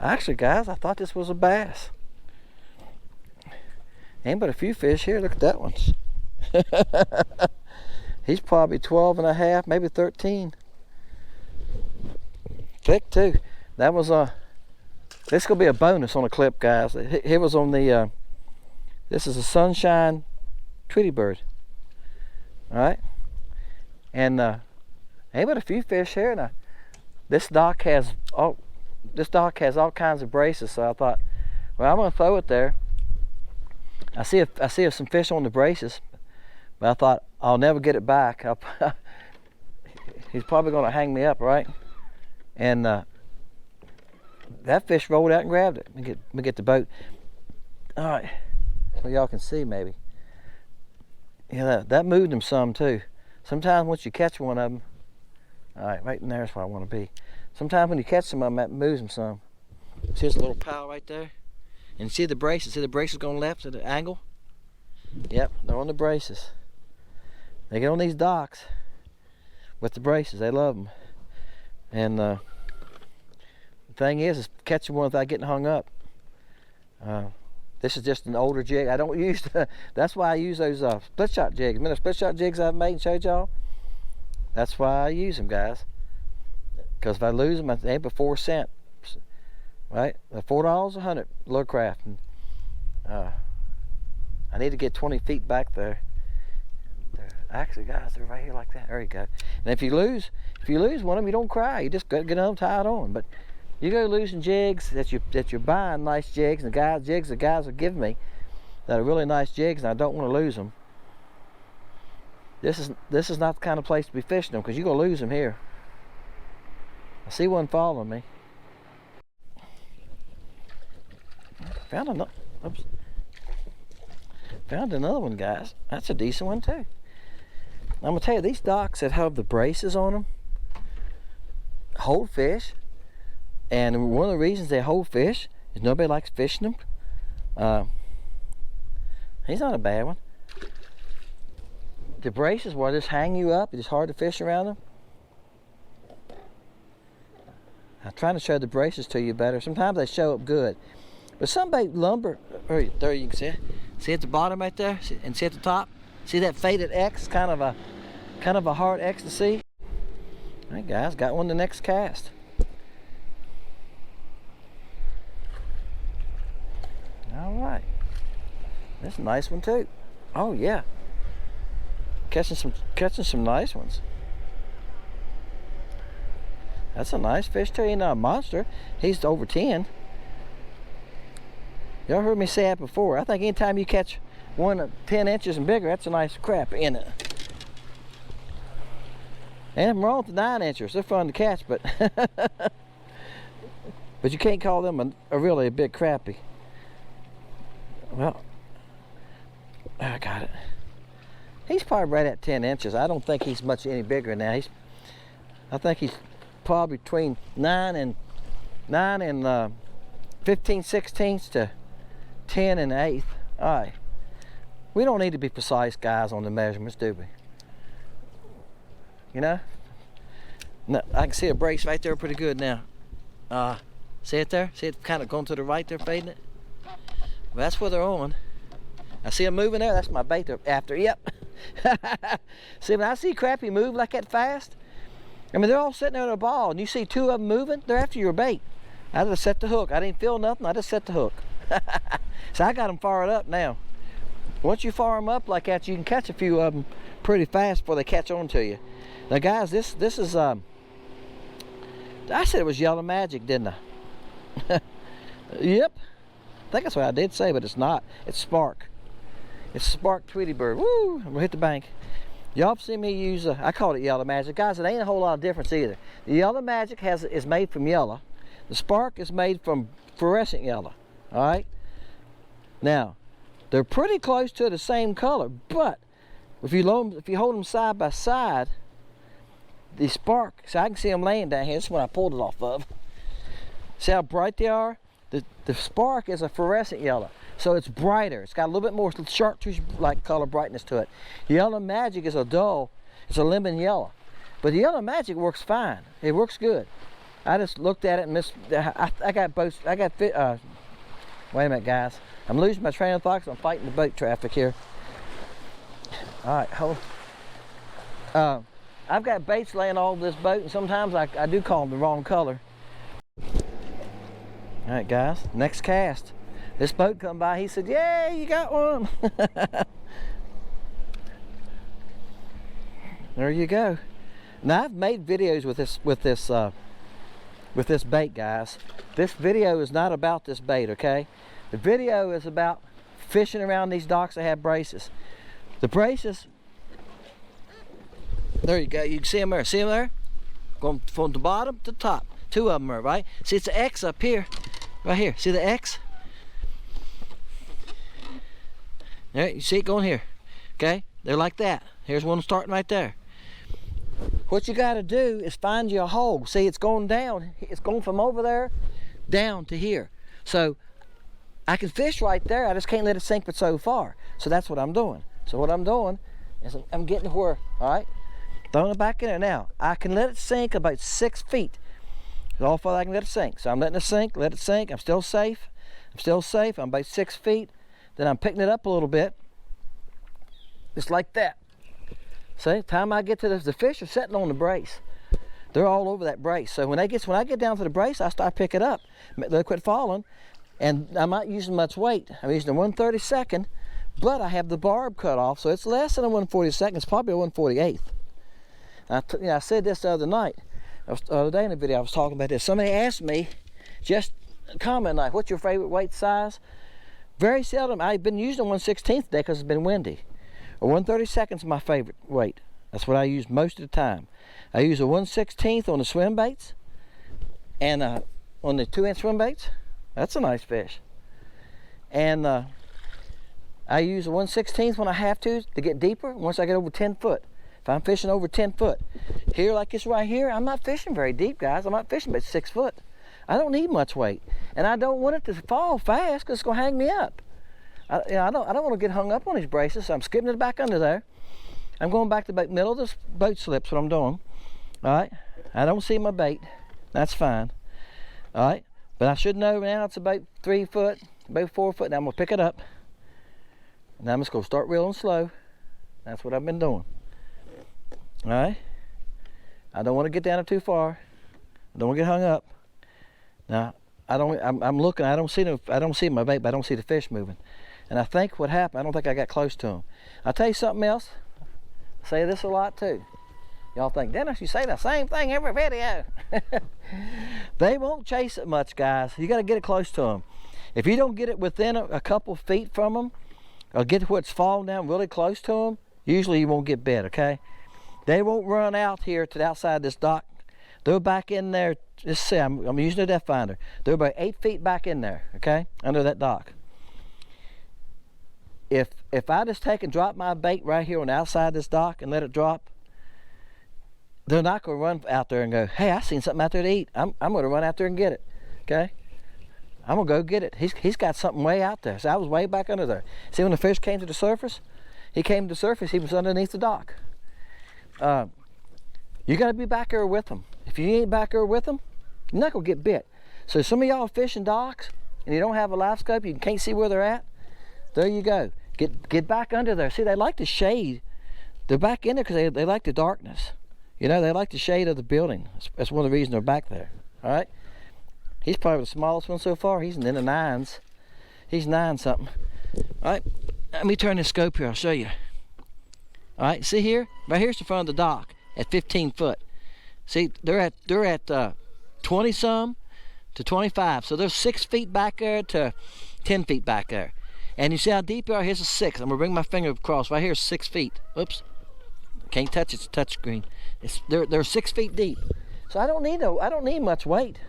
Actually, guys, I thought this was a bass. Ain't but a few fish here. Look at that one. He's probably 12 and a half, maybe 13. Thick too. That was this gonna be a bonus on a clip, guys. It was on the this is a sunshine Tweety bird. All right, and ain't but a few fish here. Now this dock has all kinds of braces, so I thought, well, I'm gonna throw it there. I see some fish on the braces, but I thought I'll never get it back. He's probably gonna hang me up, right? And that fish rolled out and grabbed it. Let me get the boat. All right, so y'all can see maybe. Yeah, that moved him some too. Sometimes once you catch one of them, all right, right in there is where I want to be. Sometimes when you catch some of them, that moves them some. See, there's a little pile right there. And see the braces? See the braces going left to the angle? Yep, they're on the braces. They get on these docks with the braces. They love them. And the thing is catching one without getting hung up. This is just an older jig. I don't use that's why I use those split shot jigs. Remember the split shot jigs I've made and showed y'all? That's why I use them, guys. Because if I lose them, they ain't but 4 cents. Right? $4 a 100 lure craft. And, I need to get 20 feet back there. Actually, guys, they're right here like that. There you go. And if you lose one of them, you don't cry. You just get them tied on. But you go losing jigs that you're buying nice jigs, and the guys are giving me that are really nice jigs, and I don't want to lose them. This is not the kind of place to be fishing them, because you're gonna lose them here. I see one following me. Found another one, guys. That's a decent one too. I'm gonna tell you, these docks that have the braces on them hold fish, and one of the reasons they hold fish is nobody likes fishing them. He's not a bad one. The braces will just hang you up. It's hard to fish around them. I'm trying to show the braces to you better. Sometimes they show up good. But some bait lumber, there you can see it. See at the bottom right there, and see at the top. See that faded X, kind of a hard X to see. All right, guys, got one the next cast. All right, that's a nice one too. Oh yeah, catching some nice ones. That's a nice fish too. He's not a monster. He's over 10. Y'all heard me say that before. I think anytime you catch one 10 inches and bigger, that's a nice crap, isn't it? Ain't nothing wrong with the 9 inchers. They're fun to catch, but but you can't call them a really big crappie. Well, I got it. He's probably right at 10 inches. I don't think he's much any bigger now. I think he's probably between 9 and 15 sixteenths to 10 and 1/8. All right. We don't need to be precise, guys, on the measurements, do we? You know? No, I can see a brace right there pretty good now. See it there? See it kind of going to the right there, fading it? Well, that's where they're on. I see them moving there. That's my bait they're after. Yep. See, when I see crappie move like that fast, I mean, they're all sitting there in a ball, and you see 2 of them moving, they're after your bait. I just set the hook. I didn't feel nothing. I just set the hook. So I got them fired up now. Once you fire them up like that, you can catch a few of them pretty fast before they catch on to you. Now, guys, this is I said it was yellow magic, didn't I? Yep. I think that's what I did say, but it's not. It's spark. It's spark Tweety bird. Woo! I'm gonna hit the bank. Y'all see me use I call it yellow magic, guys. It ain't a whole lot of difference either. The yellow magic is made from yellow. The spark is made from fluorescent yellow. All right. Now, they're pretty close to the same color, but if you hold them side by side, the spark. So I can see them laying down here. This is when I pulled it off of. See how bright they are? The spark is a fluorescent yellow, so it's brighter. It's got a little bit more chartreuse-like color brightness to it. Yellow magic is it's a lemon yellow, but the yellow magic works fine. It works good. I just looked at it and missed. I got both. I got. Wait a minute, guys. I'm losing my train of thought 'cause I'm fighting the boat traffic here. All right, hold. I've got baits laying all over this boat, and sometimes I do call them the wrong color. All right, guys. Next cast. This boat come by. He said, "Yeah, you got one." There you go. Now I've made videos with this bait, guys. This video is not about this bait, okay? The video is about fishing around these docks that have braces. The braces, there you go. You can see them there. See them there? Going from the bottom to the top. Two of them are, right? See, it's an X up here. Right here. See the X? There, you see it going here. Okay? They're like that. Here's one starting right there. What you got to do is find you a hole. See, it's going down. It's going from over there down to here. So I can fish right there. I just can't let it sink but so far. So that's what I'm doing. So what I'm doing is I'm getting to where, all right, throwing it back in there. Now, I can let it sink about 6 feet. That's all far I can let it sink. So I'm letting it sink, let it sink. I'm still safe. I'm still safe. I'm about 6 feet. Then I'm picking it up a little bit. Just like that. See, time I get to the fish are sitting on the brace. They're all over that brace. So when I get down to the brace, I start picking up. They'll quit falling, and I'm not using much weight. I'm using a 1/32, but I have the barb cut off, so it's less than a 1/42. It's probably a 1/48. I said this the other night, the other day in the video. I was talking about this. Somebody asked me, just a comment like, "What's your favorite weight size?" Very seldom. I've been using a 1/16 today because it's been windy. A 1/32 is my favorite weight. That's what I use most of the time. I use a 1/16 on the swim baits, and on the 2-inch swim baits. That's a nice fish. And I use a 1/16 when I have to get deeper. Once I get over 10 foot, if I'm fishing over 10 foot, here like this right here, I'm not fishing very deep, guys. I'm not fishing about 6 foot. I don't need much weight, and I don't want it to fall fast because it's gonna hang me up. I don't want to get hung up on these braces, so I'm skipping it back under there. I'm going back to the middle of this boat slips. What I'm doing. All right. I don't see my bait. That's fine. All right. But I should know now it's about 3 foot, about 4 foot. Now I'm gonna pick it up. Now I'm just gonna start reeling slow. That's what I've been doing. All right. I don't want to get down it too far. I don't want to get hung up. Now I'm looking. I don't see my bait, but I don't see the fish moving. And I think what happened, I don't think I got close to him. I'll tell you something else. I say this a lot too. Y'all think, Dennis, you say the same thing every video. They won't chase it much, guys. You got to get it close to them. If you don't get it within a couple feet from them, or get to where it's falling down really close to them, usually you won't get bit, okay? They won't run out here to the outside of this dock. They're back in there. Just see, I'm using a depth finder. They're about 8 feet back in there, okay, under that dock. If I just take and drop my bait right here on the outside of this dock and let it drop, they're not going to run out there and go, "Hey, I seen something out there to eat. I'm going to run out there and get it." Okay? I'm going to go get it. He's got something way out there. So I was way back under there. See, when the fish came to the surface, he came to the surface, he was underneath the dock. You got to be back there with them. If you ain't back there with them, you're not going to get bit. So some of y'all fishing docks and you don't have a live scope, you can't see where they're at, there you go. Get back under there. See, they like the shade. They're back in there because they like the darkness. You know, they like the shade of the building. That's one of the reasons they're back there. All right? He's probably the smallest one so far. He's in the 9s. He's 9 something. All right, let me turn this scope here. I'll show you. All right, see here? Right here's the front of the dock at 15 foot. See, they're at 20 some to 25. So they're 6 feet back there to 10 feet back there. And you see how deep you are? Here's a 6. I'm gonna bring my finger across. Right here is 6 feet. Oops. Can't touch it. It's a touch screen. They're 6 feet deep. So I don't need much weight.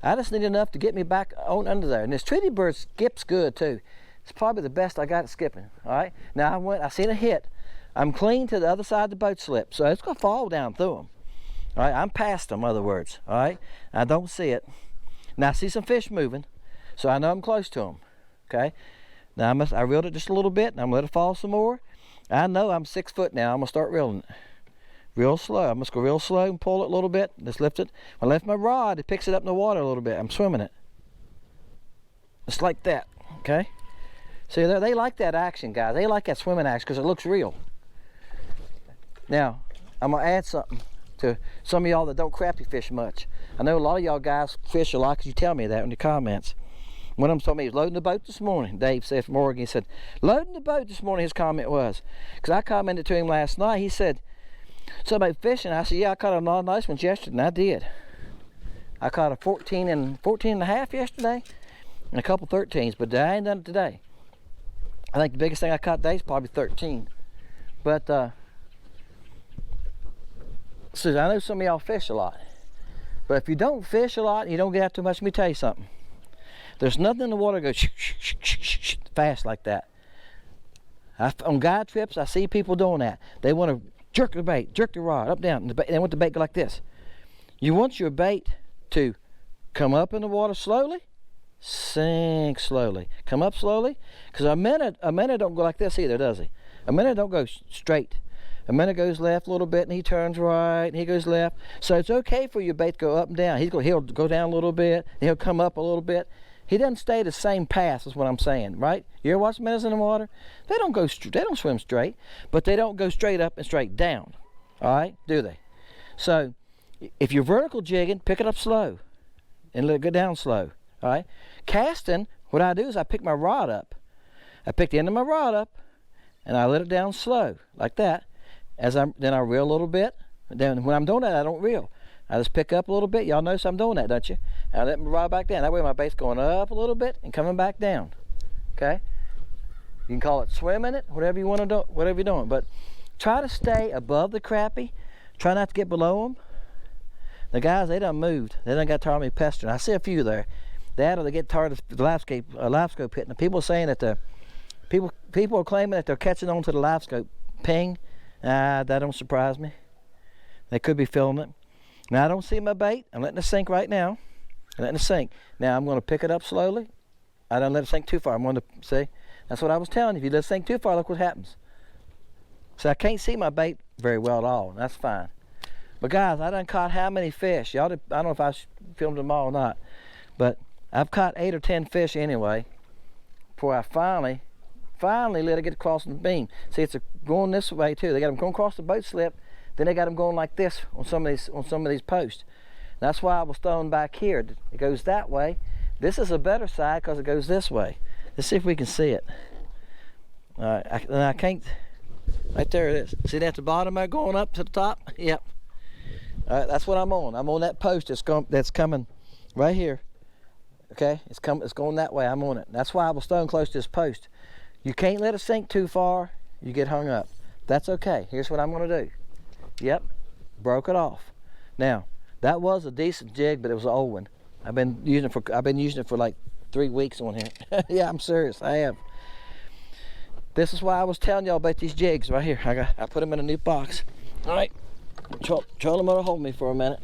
I just need enough to get me back on under there. And this Tweety bird skips good too. It's probably the best I got at skipping. All right. Now I seen a hit. I'm clean to the other side of the boat slip, so it's gonna fall down through them. All right. I'm past them. In other words. All right. I don't see it. Now I see some fish moving, so I know I'm close to them. Okay. Now I reeled it just a little bit, and I'm gonna let it fall some more. I know I'm 6 foot now. I'm gonna start reeling it. real slow. I'm just go real slow and pull it a little bit. Just lift it. When I lift my rod, it picks it up in the water a little bit. I'm swimming it. It's like that, okay? See, they like that action, guys. They like that swimming action because it looks real. Now, I'm gonna add something to some of y'all that don't crappie fish much. I know a lot of y'all guys fish a lot because you tell me that in the comments. One of them told me he was loading the boat this morning. Dave said from Oregon, he said, loading the boat this morning, his comment was. Because I commented to him last night, he said, something about fishing. I said, yeah, I caught a lot of nice ones yesterday, and I did. I caught a 14 and a half yesterday, and a couple 13s, but I ain't done it today. I think the biggest thing I caught today is probably 13. But, so I know some of y'all fish a lot. But if you don't fish a lot, you don't get out too much, let me tell you something. There's nothing in the water that goes fast like that. On guide trips, I see people doing that. They want to jerk the bait, jerk the rod up, down, and they want the bait to go like this. You want your bait to come up in the water slowly, sink slowly, come up slowly, because a minute don't go like this either, does he? A minute don't go straight. A minute goes left a little bit, and he turns right, and he goes left. So it's okay for your bait to go up and down. He'll go down a little bit, and he'll come up a little bit. He doesn't stay the same path, is what I'm saying, right? You ever watch minnows in the water? They don't swim straight, but they don't go straight up and straight down. All right, do they? So if you're vertical jigging, pick it up slow and let it go down slow. All right. Casting, what I do is I pick my rod up. I pick the end of my rod up, and I let it down slow like that. Then I reel a little bit. Then when I'm doing that, I don't reel. I just pick up a little bit. Y'all notice I'm doing that, don't you? And I let my rod back down. That way my bait's going up a little bit and coming back down. Okay? You can call it swimming it, whatever you want to do, whatever you're doing. But try to stay above the crappie. Try not to get below them. The guys, they done moved. They done got tired of me pestering. I see a few there. They get tired of the live scope hitting. People are saying that people are claiming that they're catching on to the live scope ping. That don't surprise me. They could be feeling it. Now I don't see my bait. I'm letting it sink right now. I'm letting it sink. Now I'm going to pick it up slowly. I don't let it sink too far. I'm going to see. That's what I was telling you. If you let it sink too far, look what happens. So I can't see my bait very well at all. That's fine. But guys, I done caught how many fish? Y'all, I don't know if I filmed them all or not, but I've caught 8 or 10 fish anyway. Before I finally let it get across the beam. See, it's going this way too. They got them going across the boat slip. Then they got them going like this on some of these posts. That's why I was throwing back here. It goes that way. This is a better side because it goes this way. Let's see if we can see it. All right, I can't. Right there it is. See that at the bottom there going up to the top? Yep. All right, that's what I'm on. I'm on that post that's coming right here. Okay, it's going that way. I'm on it. That's why I was throwing close to this post. You can't let it sink too far. You get hung up. That's okay. Here's what I'm going to do. Yep, broke it off. Now that was a decent jig, but it was an old one. I've been using it for like 3 weeks on here. Yeah, I'm serious. I have. This is why I was telling y'all about these jigs right here. I put them in a new box. All right, troll them to hold me for a minute.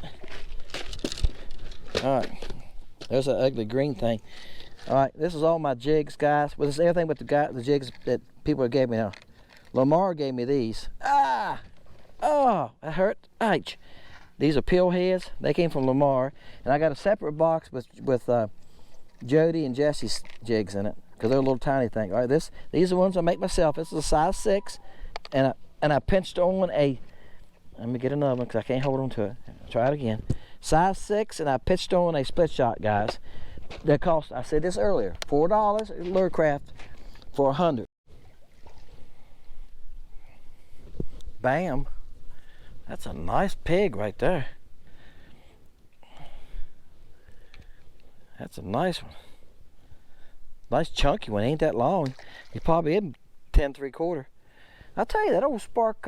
All right, there's an ugly green thing. All right, this is all my jigs, guys. Well, this is everything but the jigs that people gave me now. Lamar gave me these. Oh, that hurt. Ouch. These are pill heads. They came from Lamar. And I got a separate box with Jody and Jesse's jigs in it. Because they're a little tiny thing. All right, these are the ones I make myself. This is a size 6. And I pinched on a, let me get another one because I can't hold on to it. I'll try it again. Size 6, and I pitched on a split shot, guys. That cost, I said this earlier, $4 at Lowrance for 100. Bam. That's a nice pig right there. That's a nice one. Nice chunky one, ain't that long. He probably is 10 3/4. I'll tell you, that old spark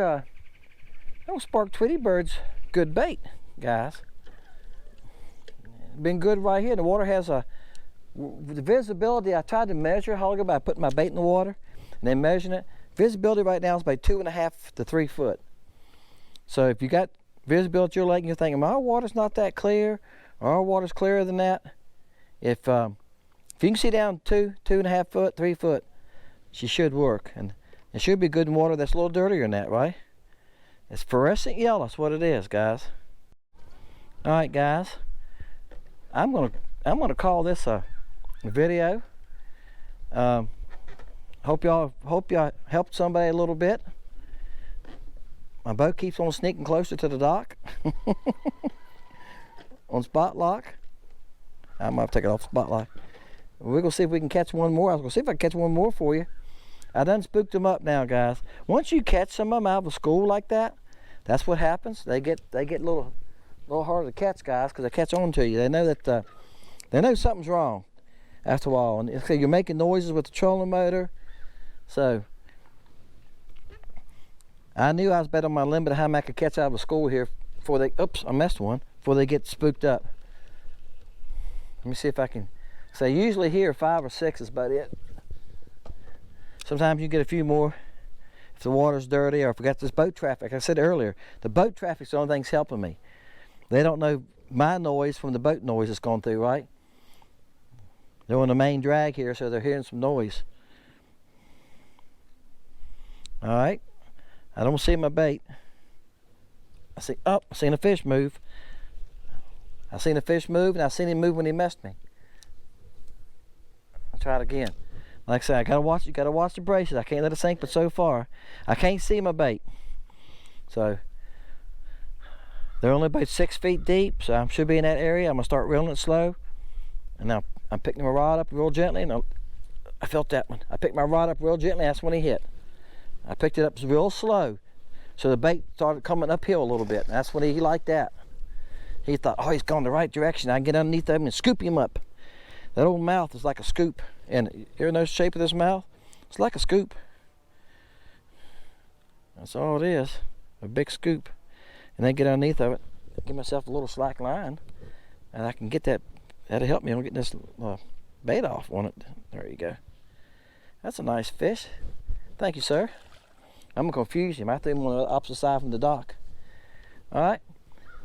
Tweety bird's good bait, guys. Been good right here. The water has the visibility. I tried to measure how ago by putting my bait in the water and then measuring it. Visibility right now is about 2.5 to 3 foot. So if you got visibility at your lake and you're thinking, my water's not that clear, or our water's clearer than that, if you can see down 2.5 foot, 3 foot, she should work. And it should be good in water that's a little dirtier than that, right? It's fluorescent yellow. That's what it is, guys. All right, guys. I'm gonna call this a video. Hope y'all helped somebody a little bit. My boat keeps on sneaking closer to the dock. On spot lock. I might have to take it off spot lock. We're gonna see if we can catch one more. I was gonna see if I can catch one more for you. I done spooked them up now, guys. Once you catch some of them out of school like that, that's what happens. They get a little harder to catch, guys, because they catch on to you. They know that they know something's wrong after a while, and so you're making noises with the trolling motor. So I knew I was better on my limit of how many I could catch out of the school here before they. Oops, I missed one before they get spooked up. Let me see if I can. So usually here 5 or 6 is about it. Sometimes you get a few more if the water's dirty or if we got this boat traffic. Like I said earlier, the boat traffic's the only thing that's helping me. They don't know my noise from the boat noise that's going through, right? They're on the main drag here, so they're hearing some noise. All right, I don't see my bait. I seen a fish move. I seen a fish move, and I seen him move when he messed me. I'll try it again. Like I said, I gotta watch. You gotta watch the braces. I can't let it sink, but so far, I can't see my bait. So they're only about 6 feet deep, so I should be in that area. I'm gonna start reeling it slow, and now I'm picking my rod up real gently. And I felt that one. I picked my rod up real gently. That's when he hit. I picked it up real slow, so the bait started coming uphill a little bit. And that's when he liked that. He thought, oh, he's going the right direction. I can get underneath him and scoop him up. That old mouth is like a scoop. And you ever notice the shape of this mouth? It's like a scoop. That's all it is, a big scoop. And then get underneath of it, give myself a little slack line, and I can get that. That'll help me on getting this bait off on it. There you go. That's a nice fish. Thank you, sir. I'm gonna confuse him. I threw him on the opposite side from the dock. All right.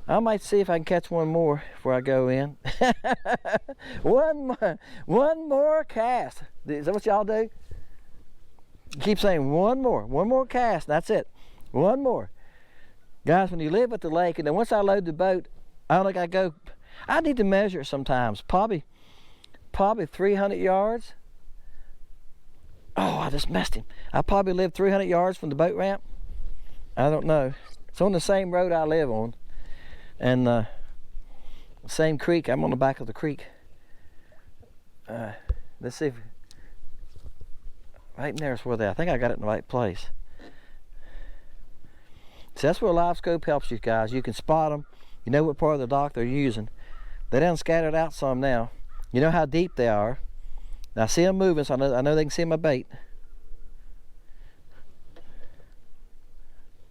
I might see if I can catch one more before I go in. one more cast. Is that what y'all do? You keep saying one more cast. That's it. One more. Guys, when you live at the lake, and then once I load the boat, I need to measure it sometimes. Probably 300 yards. Oh, I just messed him. I probably live 300 yards from the boat ramp. I don't know. It's on the same road I live on. And same creek. I'm on the back of the creek. Let's see if right in there is where I think I got it in the right place. So that's where a live scope helps you guys. You can spot them. You know what part of the dock they're using. They done scattered out some now. You know how deep they are. Now I see them moving, so I know they can see my bait.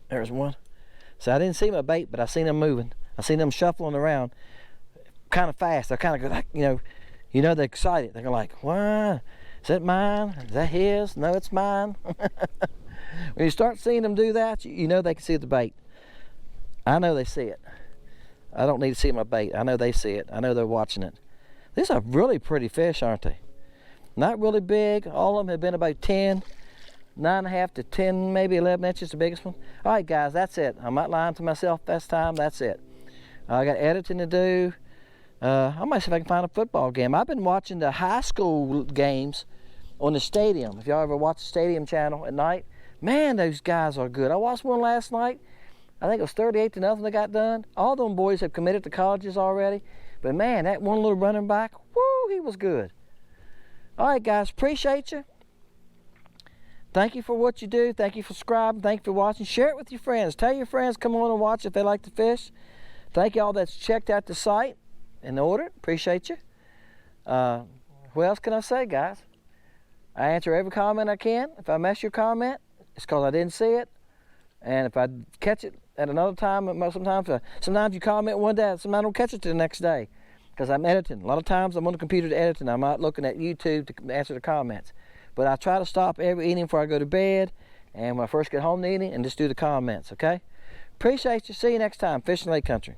There's one. So I didn't see my bait, but I seen them moving. I seen them shuffling around kind of fast. They're kind of like, you know they're excited. They're like, what? Is that mine? Is that his? No, it's mine. When you start seeing them do that, you know they can see the bait. I know they see it. I don't need to see my bait. I know they see it. I know they're watching it. These are really pretty fish, aren't they? Not really big. All of them have been about 10, 9.5 to 10, maybe 11 inches, the biggest one. All right, guys, that's it. I'm not lying to myself this time. That's it. I got editing to do. I might see if I can find a football game. I've been watching the high school games on the stadium. If y'all ever watch the stadium channel at night, man, those guys are good. I watched one last night. I think it was 38-0 they got done. All them boys have committed to colleges already. But man, that one little running back, whoo, he was good. All right, guys, appreciate you. Thank you for what you do. Thank you for subscribing. Thank you for watching. Share it with your friends. Tell your friends come on and watch if they like to fish. Thank y'all that's checked out the site and ordered. Appreciate you. What else can I say, guys? I answer every comment I can. If I miss your comment, it's because I didn't see it. And if I catch it at another time, sometimes you comment one day, sometimes I don't catch it till the next day because I'm editing. A lot of times I'm on the computer to editing. I'm not looking at YouTube to answer the comments. But I try to stop every evening before I go to bed and when I first get home in the evening and just do the comments, okay? Appreciate you. See you next time. Fishing Lake Country.